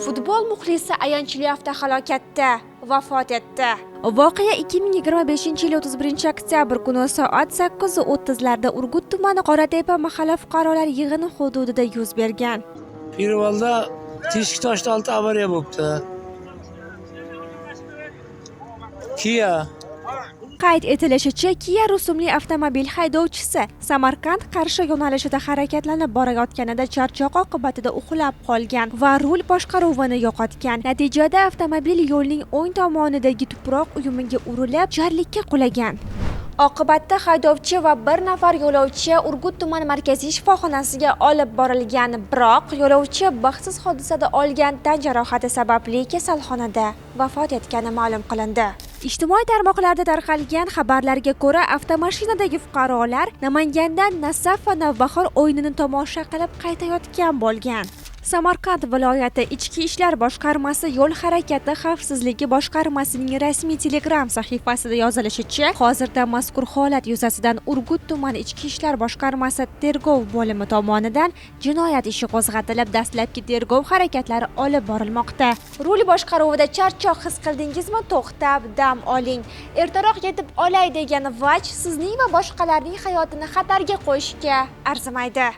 Futbol muxlisi ayanchli avtohalokatda vafot etdi. Voqea 2025-yil 31-oktyabr kuni soat 8:30larda Urgut tumani Qoratepa mahalla fuqarolar yig'ini hududida yuz bergan. Pirvolda teshik toshda olti avariya bo'libdi. Kia Qayd etilishicha, Kia rusumli avtomobil haydovchisi Samarqand Qarshi yo'nalishida harakatlanib borayotganida charchoq oqibatida uxlab qolgan va rul boshqaruvini yo'qotgan. Natijada avtomobil yo'lning o'ng tomonidagi tuproq uyumiga urilib, jarlikka qulagan. Oqibatda haydovchi va bir nafar yo'lovchi Urgut tuman markaziy shifoxonasiga olib borilgan, biroq yo'lovchi baxtsiz hodisada olgan tan jarohati sababli kasalxonada vafot etgani ma'lum qilindi. Ijtimoiy tarmoqlarda tarqalgan xabarlarga ko'ra, avtomashinadagi fuqarolar Namangandan Nasaf va Navbahor o'yinini tomosha qilib qaytayotgan bo'lgan. Samarqand viloyati Ichki ishlar boshqarmasi yo'l harakati xavfsizligi boshqarmasining rasmiy Telegram sahifasida yozilishicha, hozirda mazkur holat yuzasidan Urgut tuman Ichki ishlar boshqarmasi tergov bo'limi tomonidan jinoyat ishi qo'zg'atilib, dastlabki tergov harakatlari olib borilmoqda. Rul boshqaruvida charchoq his qildingizmi? To'xtab, dam oling. Ertaroq yetib olay degan vaj sizning va boshqalarning hayotini xatarga qo'yishga arzimaydi.